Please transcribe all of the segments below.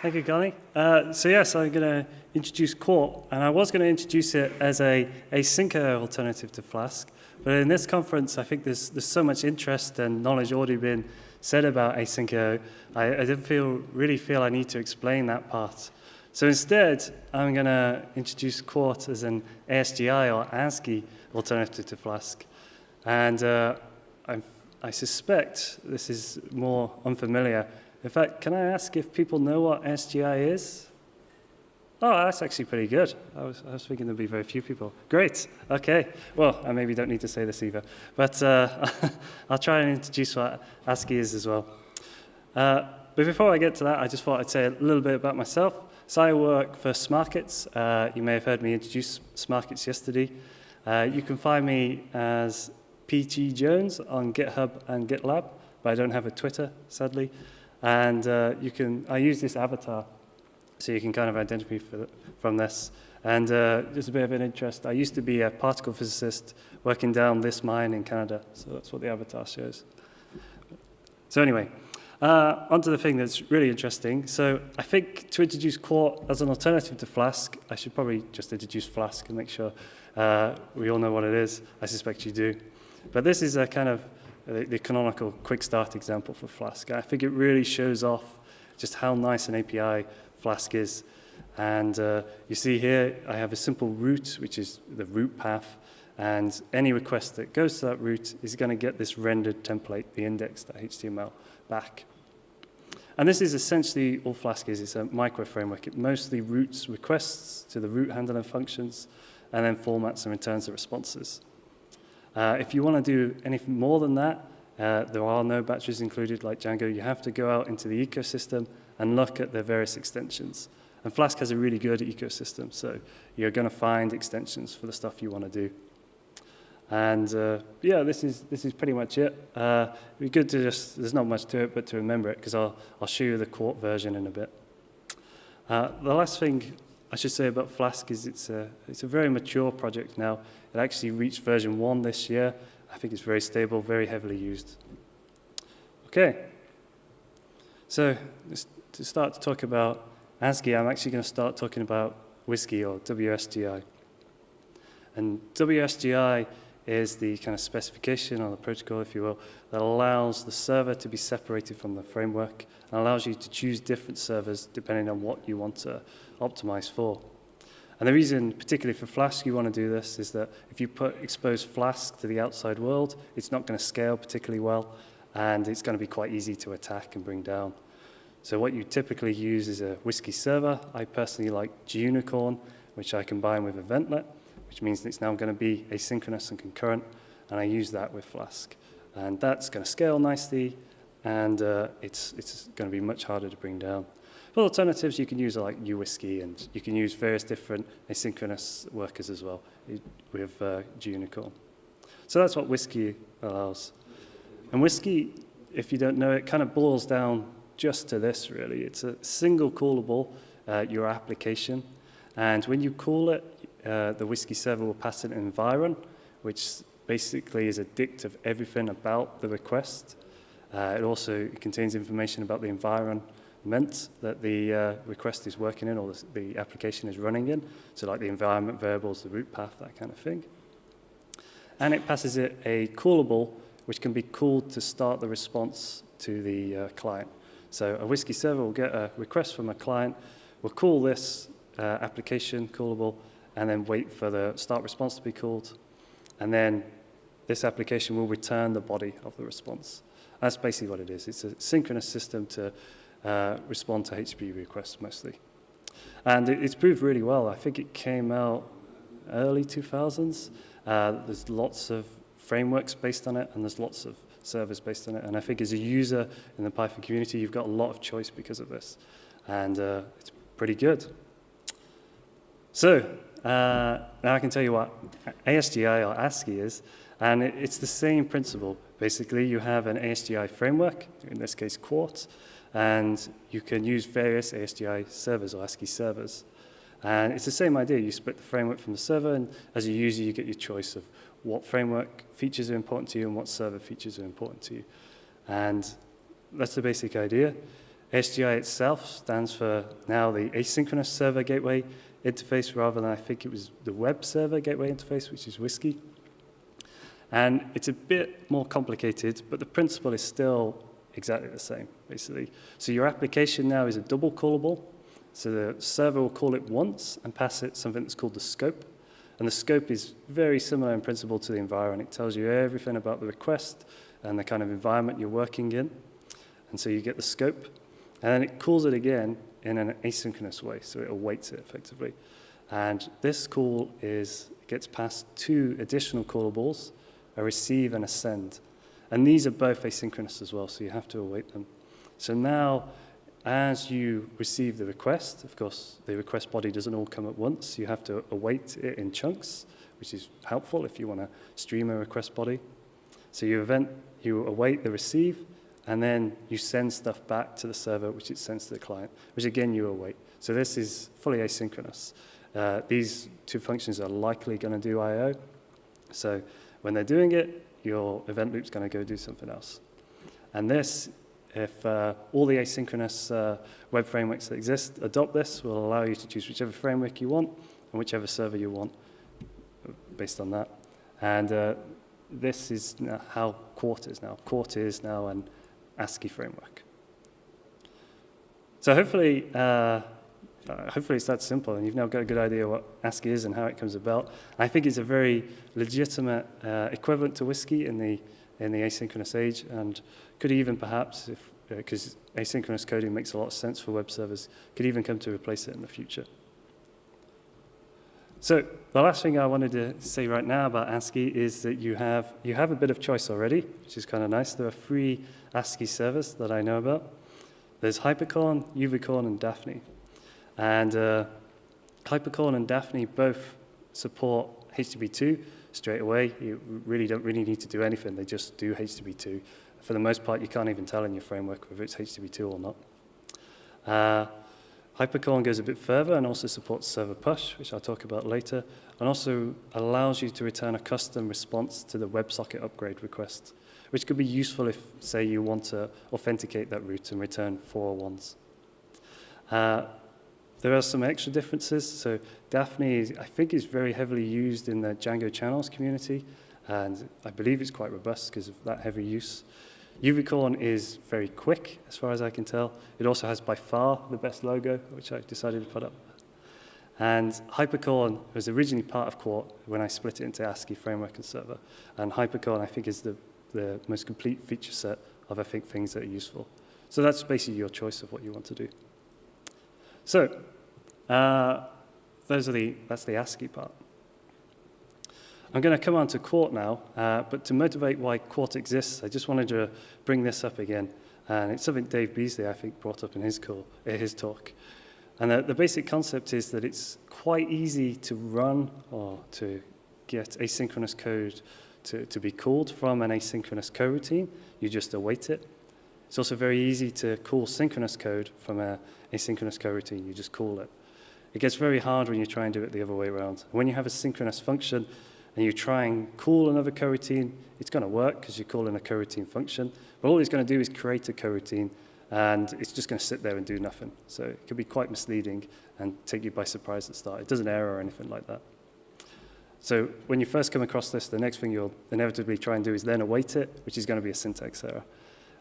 Thank you, Connie. So yes, I'm going to introduce Quart, and I was going to introduce it as a asyncio alternative to Flask, but in this conference, I think there's so much interest and knowledge already been said about asyncio, I didn't really feel I need to explain that part. So instead, I'm going to introduce Quart as an ASGI or ASCII alternative to Flask, and I suspect this is more unfamiliar. In fact, can I ask if people know what SGI is? Oh, that's actually pretty good. I was thinking there'd be very few people. Great. Okay. Well, I maybe don't need to say this either. But I'll try and introduce what ASCII is as well. But before I get to that, I just thought I'd say a little bit about myself. So I work for Smarkets. You may have heard me introduce Smarkets yesterday. You can find me as PG Jones on GitHub and GitLab, but I don't have a Twitter, sadly. And I use this avatar, so you can kind of identify from this. And just a bit of an interest, I used to be a particle physicist working down this mine in Canada, so that's what the avatar shows. So anyway, onto the thing that's really interesting. So I think to introduce Quart as an alternative to Flask, I should probably just introduce Flask and make sure we all know what it is. I suspect you do. But this is a kind of the canonical quick start example for Flask. I think it really shows off just how nice an API Flask is. And you see here, I have a simple route, which is the route path. And any request that goes to that route is going to get this rendered template, the index.html, back. And this is essentially all Flask is. It's a micro framework. It mostly routes requests to the route handler functions and then formats and returns the responses. If you want to do anything more than that, there are no batches included like Django. You have to go out into the ecosystem and look at the various extensions. And Flask has a really good ecosystem, so you're going to find extensions for the stuff you want to do. And yeah, this is pretty much it. It'd be good to there's not much to it, but to remember it, because I'll show you the Quart version in a bit. The last thing I should say about Flask is it's a very mature project now. It actually reached version 1 this year. I think it's very stable, very heavily used. Okay. So to start to talk about ASCII, I'm actually going to start talking about WSGI or WSGI. And WSGI is the kind of specification or the protocol, if you will, that allows the server to be separated from the framework and allows you to choose different servers depending on what you want to optimize for. And the reason, particularly for Flask, you want to do this is that if you expose Flask to the outside world, it's not going to scale particularly well, and it's going to be quite easy to attack and bring down. So what you typically use is a WSGI server. I personally like Gunicorn, which I combine with Eventlet, which means it's now going to be asynchronous and concurrent, and I use that with Flask. And that's going to scale nicely, and it's going to be much harder to bring down. But alternatives you can use are like UWSGI, and you can use various different asynchronous workers as well with Gunicorn. So that's what WSGI allows. And WSGI, if you don't know it, kind of boils down just to this, really. It's a single callable, your application. And when you call it, the WSGI server will pass an environ, which basically is a dict of everything about the request. It also contains information about the environment that the request is working in or the application is running in, so like the environment variables, the route path, that kind of thing. And it passes it a callable, which can be called to start the response to the client. So a WSGI server will get a request from a client, will call this application callable, and then wait for the start response to be called. And then this application will return the body of the response. That's basically what it is. It's a synchronous system to respond to HTTP requests mostly. And it's proved really well. I think it came out early 2000s. There's lots of frameworks based on it, and there's lots of servers based on it. And I think as a user in the Python community, you've got a lot of choice because of this. And it's pretty good. So now I can tell you what ASGI or ASCII is. And it's the same principle. Basically, you have an ASGI framework, in this case Quart, and you can use various ASGI servers or ASCII servers. And it's the same idea. You split the framework from the server, and as a user, you get your choice of what framework features are important to you and what server features are important to you. And that's the basic idea. ASGI itself stands for now the Asynchronous Server Gateway Interface, rather than I think it was the Web Server Gateway Interface, which is WSGI. And it's a bit more complicated, but the principle is still exactly the same, basically. So your application now is a double callable. So the server will call it once and pass it something that's called the scope. And the scope is very similar in principle to the environment. It tells you everything about the request and the kind of environment you're working in. And so you get the scope. And then it calls it again in an asynchronous way, so it awaits it effectively. And this call gets passed two additional callables, a receive and a send. And these are both asynchronous as well, so you have to await them. So now, as you receive the request, of course, the request body doesn't all come at once. You have to await it in chunks, which is helpful if you want to stream a request body. So you await the receive, and then you send stuff back to the server, which it sends to the client, which again you await. So this is fully asynchronous. These two functions are likely going to do I/O. So when they're doing it, your event loop's going to go do something else. And this, if all the asynchronous web frameworks that exist adopt this, will allow you to choose whichever framework you want and whichever server you want based on that. And this is how Quart is now. Quart is now an ASCII framework. So hopefully it's that simple, and you've now got a good idea what ASCII is and how it comes about. I think it's a very legitimate equivalent to WSGI in the asynchronous age, and could even perhaps, because asynchronous coding makes a lot of sense for web servers, could even come to replace it in the future. So the last thing I wanted to say right now about ASCII is that you have a bit of choice already, which is kind of nice. There are 3 ASCII servers that I know about. There's Hypercorn, Uvicorn, and Daphne. And Hypercorn and Daphne both support HTTP2 straight away. You don't really need to do anything. They just do HTTP2. For the most part, you can't even tell in your framework whether it's HTTP2 or not. Hypercorn goes a bit further and also supports server push, which I'll talk about later, and also allows you to return a custom response to the WebSocket upgrade request, which could be useful if, say, you want to authenticate that route and return 401s. There are some extra differences. So Daphne, I think, is very heavily used in the Django channels community, and I believe it's quite robust because of that heavy use. Uvicorn is very quick, as far as I can tell. It also has by far the best logo, which I decided to put up. And Hypercorn was originally part of Quart when I split it into ASCII framework and server. And Hypercorn, I think, is the most complete feature set of, I think, things that are useful. So that's basically your choice of what you want to do. So that's the ASCII part. I'm going to come on to Quart now, but to motivate why Quart exists, I just wanted to bring this up again. And it's something Dave Beasley, I think, brought up in his talk. And the basic concept is that it's quite easy to run or to get asynchronous code to be called from an asynchronous coroutine. You just await it. It's also very easy to call synchronous code from an asynchronous coroutine. You just call it. It gets very hard when you try and do it the other way around. When you have a synchronous function and you try and call another coroutine, it's going to work because you're calling a coroutine function. But all it's going to do is create a coroutine, and it's just going to sit there and do nothing. So it can be quite misleading and take you by surprise at the start. It doesn't error or anything like that. So when you first come across this, the next thing you'll inevitably try and do is then await it, which is going to be a syntax error.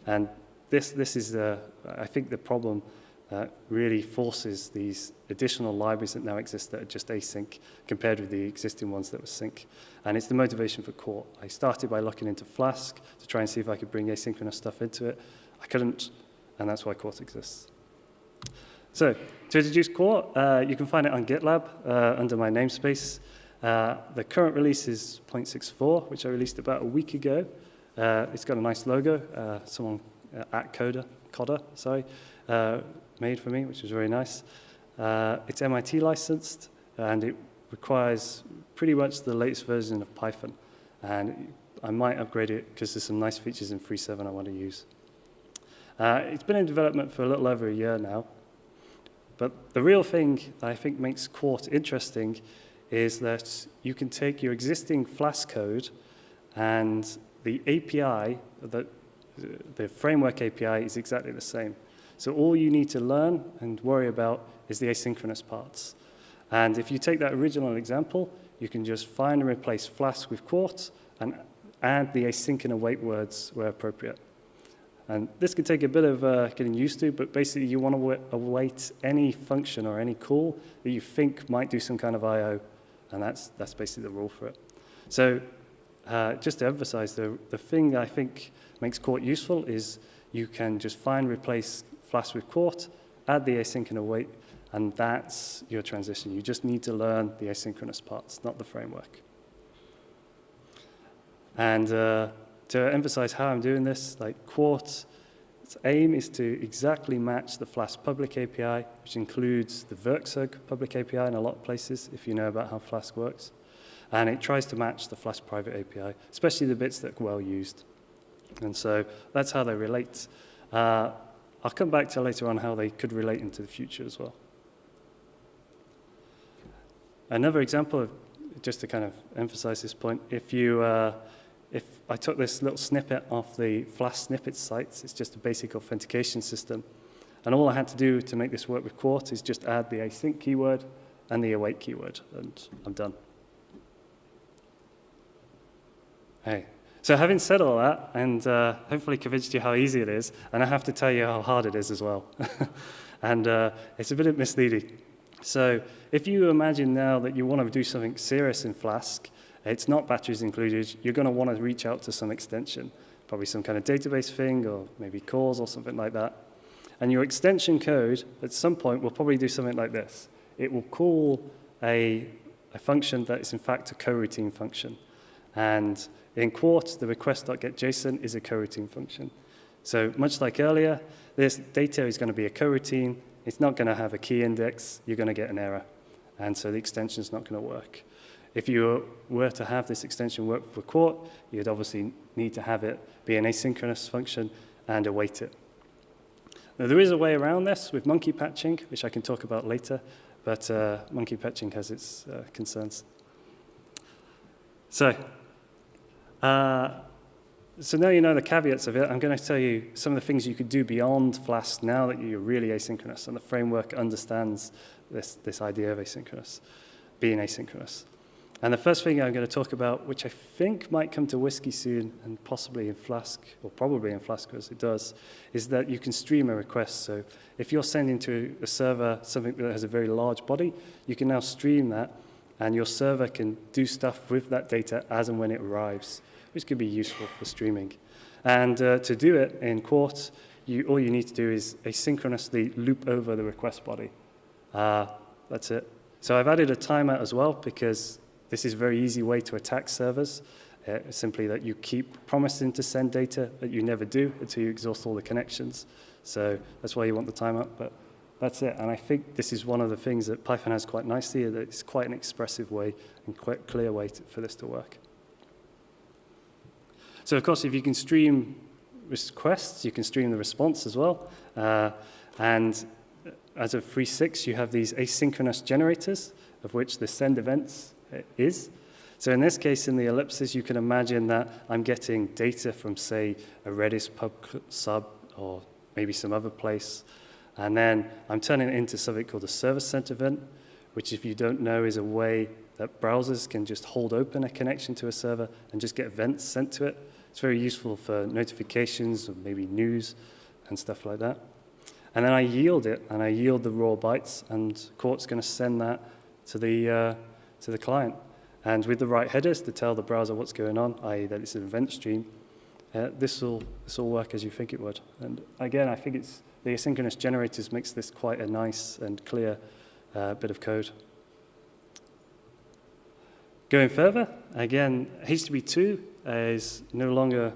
And this is, I think, the problem that really forces these additional libraries that now exist that are just async compared with the existing ones that were sync. And it's the motivation for Quart. I started by looking into Flask to try and see if I could bring asynchronous stuff into it. I couldn't, and that's why Quart exists. So to introduce Quart, you can find it on GitLab under my namespace. The current release is 0.64, which I released about a week ago. It's got a nice logo. Someone at Coda, made for me, which was very nice. It's MIT licensed, and it requires pretty much the latest version of Python. And I might upgrade it because there's some nice features in 3.7 I want to use. It's been in development for a little over a year now. But the real thing that I think makes Quart interesting is that you can take your existing Flask code and the API, the framework API is exactly the same. So all you need to learn and worry about is the asynchronous parts. And if you take that original example, you can just find and replace Flask with Quart and add the async and await words where appropriate. And this can take a bit of getting used to, but basically you want to await any function or any call that you think might do some kind of I/O, and that's basically the rule for it. So just to emphasize, the thing I think makes Quart useful is you can just find, replace Flask with Quart, add the async and await, and that's your transition. You just need to learn the asynchronous parts, not the framework. And to emphasize how I'm doing this, like Quart's aim is to exactly match the Flask public API, which includes the Werkzeug public API in a lot of places, if you know about how Flask works. And it tries to match the Flask private API, especially the bits that are well used. And so that's how they relate. I'll come back to later on how they could relate into the future as well. Another example of, just to kind of emphasize this point, if I took this little snippet off the Flask snippets sites, it's just a basic authentication system. And all I had to do to make this work with Quart is just add the async keyword and the await keyword, and I'm done. Hey. So having said all that, and hopefully convinced you how easy it is, and I have to tell you how hard it is as well. And it's a bit misleading. So if you imagine now that you want to do something serious in Flask, it's not batteries included, you're going to want to reach out to some extension, probably some kind of database thing, or maybe calls or something like that. And your extension code, at some point, will probably do something like this. It will call a function that is in fact a coroutine function. And in Quart, the request.getJSON is a coroutine function. So much like earlier, this data is going to be a coroutine. It's not going to have a key index. You're going to get an error. And so the extension is not going to work. If you were to have this extension work for Quart, you'd obviously need to have it be an asynchronous function and await it. Now, there is a way around this with monkey patching, which I can talk about later, but monkey patching has its concerns. So now you know the caveats of it. I'm going to tell you some of the things you could do beyond Flask now that you're really asynchronous, and the framework understands this idea of asynchronous, being asynchronous. And the first thing I'm going to talk about, which I think might come to Whiskey soon, and possibly in Flask, or probably in Flask as it does, is that you can stream a request. So if you're sending to a server something that has a very large body, you can now stream that, and your server can do stuff with that data as and when it arrives, which could be useful for streaming. And to do it in Quart, all you need to do is asynchronously loop over the request body. That's it. So I've added a timeout as well, because this is a very easy way to attack servers, simply that you keep promising to send data that you never do until you exhaust all the connections. So that's why you want the timeout, but that's it. And I think this is one of the things that Python has quite nicely, that it's quite an expressive way and quite clear way for this to work. So of course, if you can stream requests, you can stream the response as well. And as of 3.6, you have these asynchronous generators, of which the send events is. So in this case, in the ellipses, you can imagine that I'm getting data from, say, a Redis pub sub or maybe some other place. And then I'm turning it into something called a service sent event, which, if you don't know, is a way that browsers can just hold open a connection to a server and just get events sent to it. It's very useful for notifications or maybe news and stuff like that. And then I yield it, and I yield the raw bytes, and Quart's going to send that to the client. And with the right headers to tell the browser what's going on, i.e. that it's an event stream, this will work as you think it would. And again, I think the asynchronous generators makes this quite a nice and clear bit of code. Going further, again, HTTP2 is no longer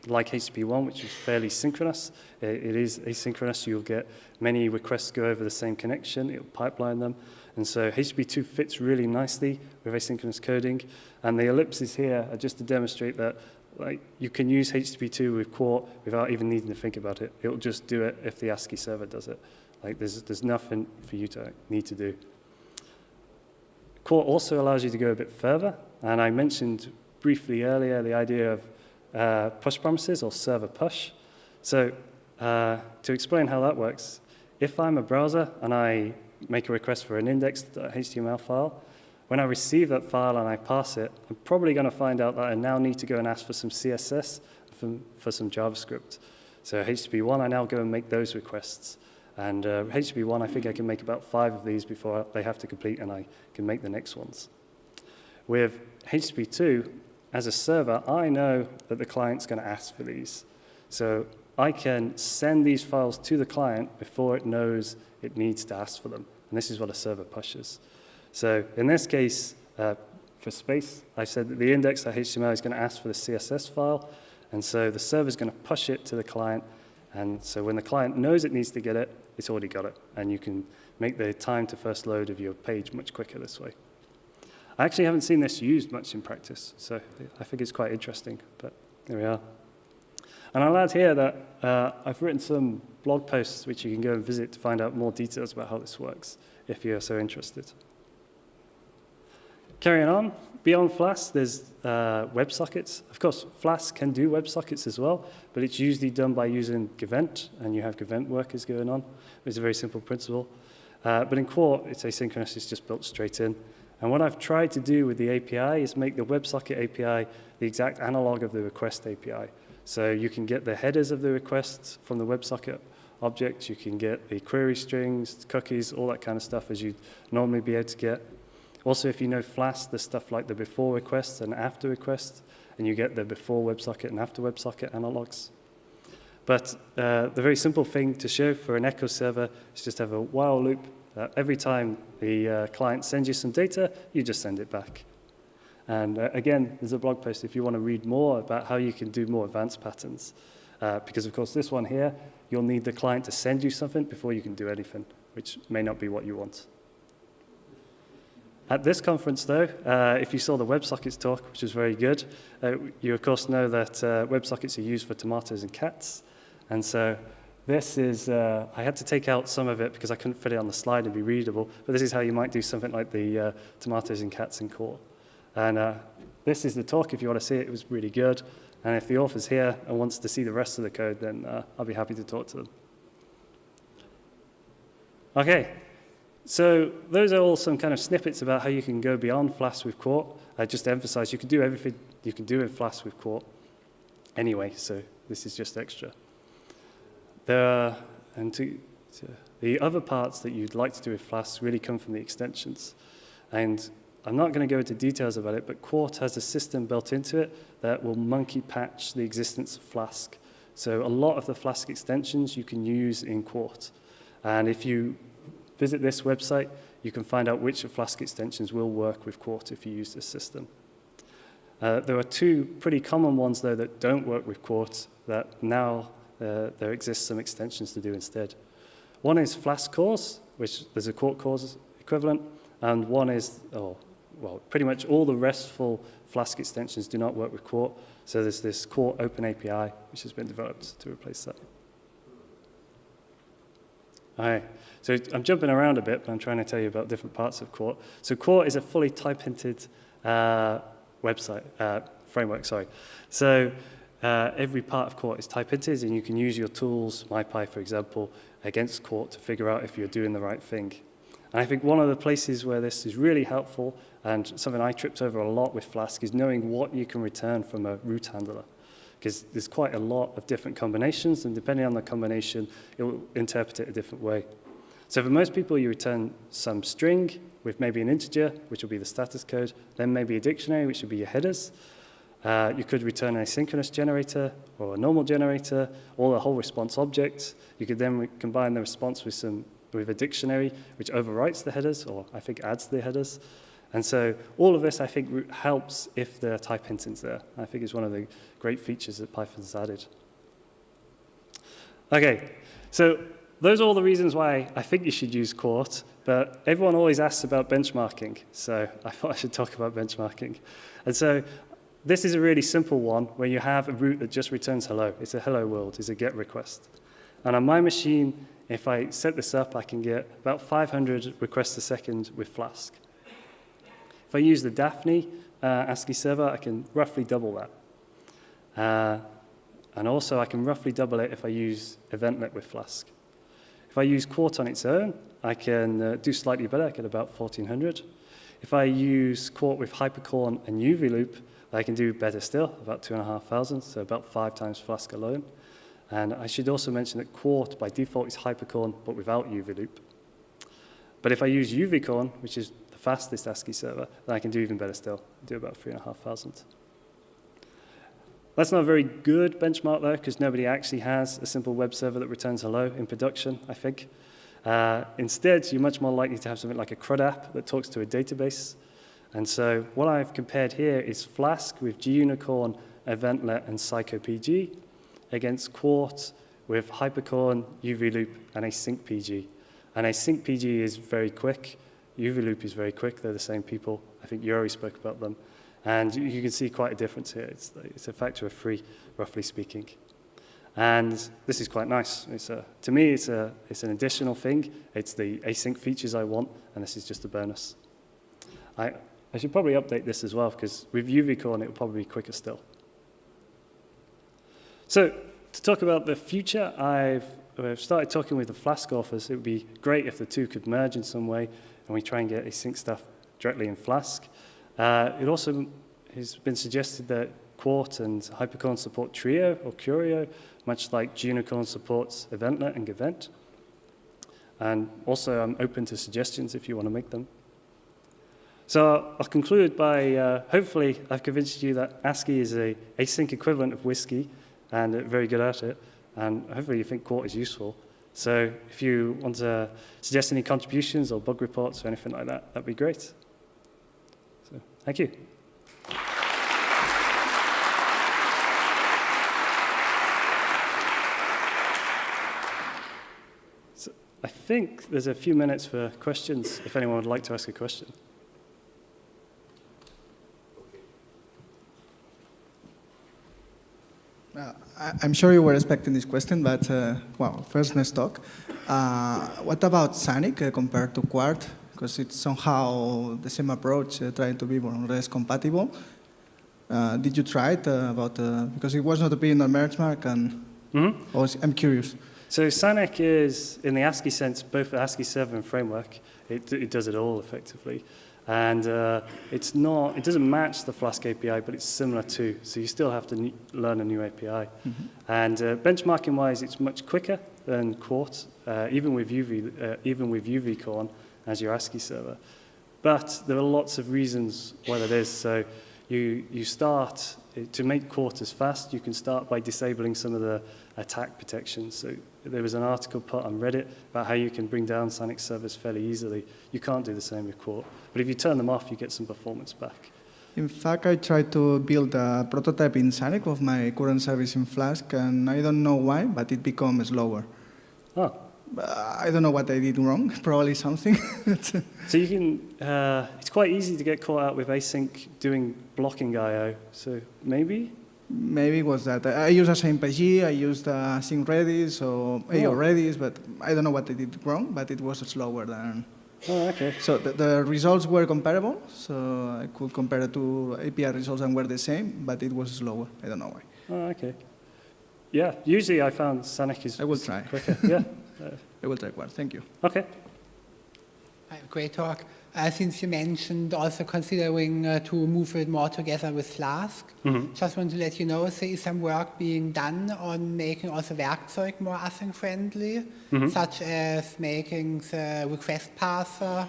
like HTTP1, which is fairly synchronous. It is asynchronous. You'll get many requests go over the same connection. It'll pipeline them. And so HTTP2 fits really nicely with asynchronous coding. And the ellipses here are just to demonstrate that you can use HTTP2 with Quart without even needing to think about it. It'll just do it if the ASCII server does it. There's nothing for you to need to do. Quart also allows you to go a bit further. And I mentioned briefly earlier the idea of push promises or server push. So to explain how that works, if I'm a browser and I make a request for an index.html file, when I receive that file and I pass it, I'm probably going to find out that I now need to go and ask for some CSS, for some JavaScript. So HTTP1, I now go and make those requests. And HTTP1, I think I can make about 5 of these before they have to complete, and I can make the next ones. With HTTP2, as a server, I know that the client's going to ask for these. So I can send these files to the client before it knows it needs to ask for them. And this is what a server pushes. So in this case, for space, I said that the index.html is going to ask for the CSS file. And so the server is going to push it to the client. And so when the client knows it needs to get it, it's already got it. And you can make the time to first load of your page much quicker this way. I actually haven't seen this used much in practice, so I think it's quite interesting, but there we are. And I'll add here that I've written some blog posts which you can go and visit to find out more details about how this works, if you're so interested. Carrying on, beyond Flask, there's WebSockets. Of course, Flask can do WebSockets as well, but it's usually done by using Gevent, and you have Gevent workers going on. It's a very simple principle. But in Quart, it's asynchronous, it's just built straight in. And what I've tried to do with the API is make the WebSocket API the exact analog of the request API. So you can get the headers of the requests from the WebSocket object. You can get the query strings, cookies, all that kind of stuff as you'd normally be able to get. Also, if you know Flask, there's stuff like the before requests and after requests, and you get the before WebSocket and after WebSocket analogs. But the very simple thing to show for an echo server is just have a while loop. Every time the client sends you some data, you just send it back. And again, there's a blog post if you want to read more about how you can do more advanced patterns. Because, of course, this one here, you'll need the client to send you something before you can do anything, which may not be what you want. At this conference, though, if you saw the WebSockets talk, which was very good, you, of course, know that WebSockets are used for tomatoes and cats. And so this is, I had to take out some of it because I couldn't fit it on the slide and be readable, but this is how you might do something like the tomatoes and cats in Quart. And this is the talk. If you want to see it, it was really good. And if the author's here and wants to see the rest of the code, then I'll be happy to talk to them. Okay, so those are all some kind of snippets about how you can go beyond Flask with Quart. Just to emphasize, you can do everything you can do in Flask with Quart anyway, so this is just extra. The other parts that you'd like to do with Flask really come from the extensions. And I'm not going to go into details about it, but Quart has a system built into it that will monkey patch the existence of Flask. So a lot of the Flask extensions you can use in Quart. And if you visit this website, you can find out which of Flask extensions will work with Quart if you use this system. There are 2 pretty common ones, though, that don't work with Quart that now there exists some extensions to do instead. One is Flask cores, which there's a Quart cores equivalent, and one is, well, pretty much all the RESTful Flask extensions do not work with Quart, so there's this Quart Open API, which has been developed to replace that. All right, so I'm jumping around a bit, but I'm trying to tell you about different parts of Quart. So Quart is a fully type-hinted framework, sorry. So every part of Quart is type-hinted, and you can use your tools, MyPy, for example, against Quart to figure out if you're doing the right thing. And I think one of the places where this is really helpful, and something I tripped over a lot with Flask, is knowing what you can return from a root handler. Because there's quite a lot of different combinations, and depending on the combination, it will interpret it a different way. So for most people, you return some string with maybe an integer, which will be the status code, then maybe a dictionary, which would be your headers. You could return an asynchronous generator or a normal generator, or a whole response object. You could then combine the response with a dictionary, which overwrites the headers, or I think adds the headers. And so all of this, I think, helps if the type hinting's there. I think it's one of the great features that Python's added. Okay, so those are all the reasons why I think you should use Quart, but everyone always asks about benchmarking, so I thought I should talk about benchmarking. And so this is a really simple one where you have a root that just returns hello. It's a hello world, it's a GET request. And on my machine, if I set this up, I can get about 500 requests a second with Flask. If I use the Daphne ASCII server, I can roughly double that. And also, I can roughly double it if I use eventlet with Flask. If I use Quart on its own, I can do slightly better. I get about 1,400. If I use Quart with hypercorn and UV loop, I can do better still, about 2,500, so about 5 times Flask alone. And I should also mention that Quart by default is hypercorn, but without UV loop. But if I use UVcorn, which is the fastest ASCII server, then I can do even better still, do about 3,500. That's not a very good benchmark, though, because nobody actually has a simple web server that returns hello in production, I think. Instead, you're much more likely to have something like a CRUD app that talks to a database. And so what I've compared here is Flask with gunicorn, eventlet, and psycopg against Quart with hypercorn, UVloop, and asyncpg. And asyncpg is very quick. UVloop is very quick. They're the same people. I think Yuri spoke about them. And you can see quite a difference here. It's a factor of 3, roughly speaking. And this is quite nice. To me, it's an additional thing. It's the async features I want, and this is just a bonus. I should probably update this as well, because with UVcorn, it will probably be quicker still. So to talk about the future, I've started talking with the Flask authors. It would be great if the two could merge in some way, and we try and get async stuff directly in Flask. It also has been suggested that Quart and hypercorn support Trio or Curio, much like Gunicorn supports Eventlet and Gevent. And also, I'm open to suggestions if you want to make them. So I'll conclude by, hopefully, I've convinced you that ASCII is an async equivalent of Whiskey and very good at it. And hopefully you think Quart is useful. So if you want to suggest any contributions or bug reports or anything like that, that'd be great. So thank you. So I think there's a few minutes for questions, if anyone would like to ask a question. I'm sure you were expecting this question, but well, first let's talk. What about Sonic compared to Quart? Because it's somehow the same approach, trying to be more or less compatible. Did you try it because it was not appearing on Mergemark, and I'm curious. So Sonic is, in the ASCII sense, both the ASCII server and framework. It does it all effectively. And it doesn't match the Flask API, but it's similar to, so you still have to learn a new API. And benchmarking-wise, it's much quicker than Quart, even with UVcorn as your ASCII server. But there are lots of reasons why that is. So you start, to make Quart as fast, you can start by disabling some of the attack protections. So there was an article put on Reddit about how you can bring down Sonic servers fairly easily. You can't do the same with Quart. But if you turn them off, you get some performance back. In fact, I tried to build a prototype in Sonic of my current service in Flask, and I don't know why, but it becomes slower. Oh. I don't know what I did wrong, probably something. So you can, it's quite easy to get caught out with async doing blocking I/O, so maybe? Maybe it was that. I used async, I used async Redis, or AO Redis, but I don't know what I did wrong, but it was slower than... Oh, okay. So the results were comparable, so I could compare the two API results and were the same, but it was slower. I don't know why. Oh, okay. Yeah, usually I found Sonic is I will try. quicker. Yeah. I will try Quart. Thank you. Okay. Great talk. Since you mentioned also considering to move it more together with Flask, just want to let you know there is some work being done on making also Werkzeug more async-friendly, such as making the request parser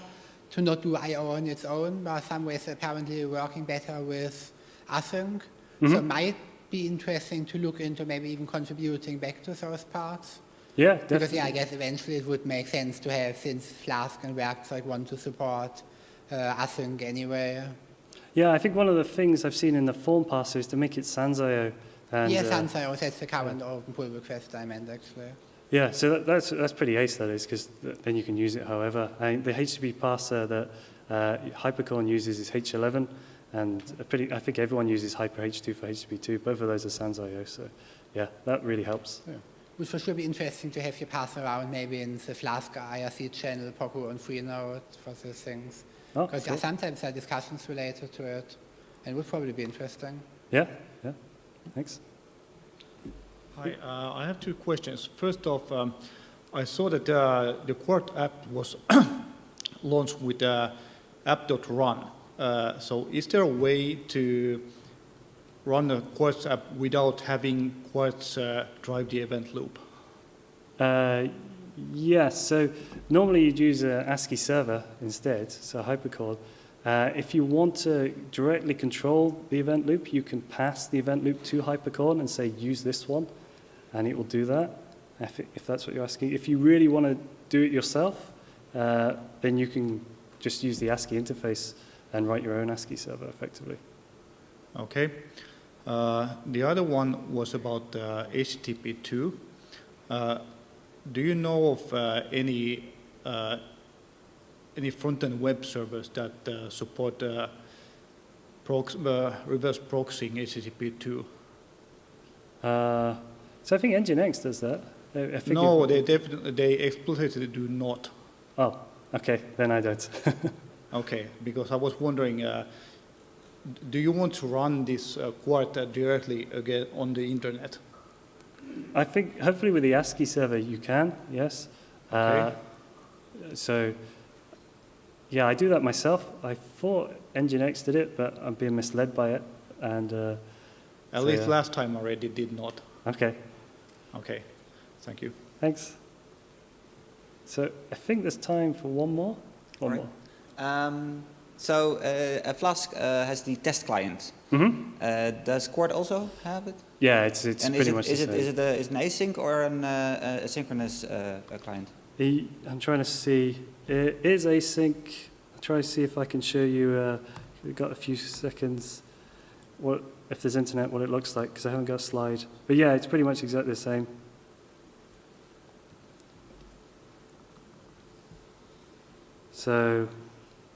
to not do I/O on its own, but some ways apparently working better with async. So it might be interesting to look into maybe even contributing back to those parts. Yeah, definitely. Because I guess eventually it would make sense to have, since Flask and Werkzeug want to support async anyway. Yeah, I think one of the things I've seen in the form parser is to make it sans-IO. Yeah, sans-IO, that's the current open pull request I meant actually. Yeah, so that's pretty ace, that is, because then you can use it however. The HTTP parser that Hypercorn uses is H11, and I think everyone uses Hyper H2 for HTTP2. Both of those are sans-IO, so yeah, that really helps. Yeah. Which for sure be interesting to have you pass around maybe in the Flask IRC channel, Poco and Freenode for these things. Because cool. Sometimes there are discussions related to it, and it would probably be interesting. Yeah, yeah, thanks. Hi, I have two questions. First off, I saw that the Quart app was launched with app.run. So is there a way to run a Quart app without having Quart drive the event loop? Yes, so normally you'd use an ASCII server instead, so hypercode. If you want to directly control the event loop, you can pass the event loop to hypercode and say, use this one, and it will do that, if that's what you're asking. If you really want to do it yourself, then you can just use the ASCII interface and write your own ASCII server effectively. Okay. The other one was about HTTP2. Do you know of any front-end web servers that support reverse proxying HTTP2? So I think Nginx does that. I think No, they explicitly do not. Oh, okay, then I don't. Okay, because I was wondering, do you want to run this Quart directly again on the internet? I think hopefully with the ASCII server you can, yes. Okay. So, yeah, I do that myself. I thought Nginx did it, but I'm being misled by it. And At least last time already did not. Okay, Okay, thank you. thanks. So I think there's time for one more. One Alright. more. So Flask has the test client. Mm-hmm. Does Quart also have it? Yeah, it's And pretty much the same. is it an async or an asynchronous client? I'm trying to see. It is async. I'll try to see if I can show you. We've got a few seconds. What if there's internet? What it looks like? Because I haven't got a slide. But yeah, it's pretty much exactly the same. So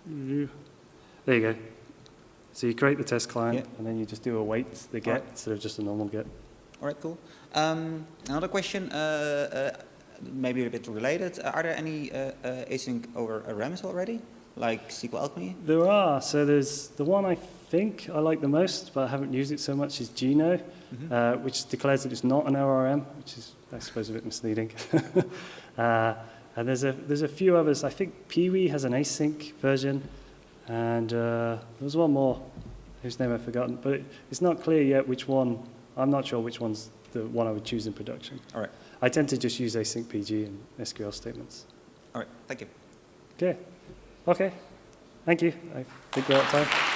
there you go. So you create the test client, Yeah. and then you just do await the get instead of just a normal get. All right, cool. Another question, maybe a bit related. Are there any async over RAMs already, like SQL Alchemy? There are. So there's the one I think I like the most, but I haven't used it so much, is Geno, which declares that it's not an ORM, which is, I suppose, a bit misleading. And there's a few others. I think Peewee has an async version, and there was one more whose name I've forgotten. But it's not clear yet which one. I'm not sure which one's the one I would choose in production. All right. I tend to just use async PG and SQL statements. All right, thank you. Okay. Okay. Thank you. I think we're out of time.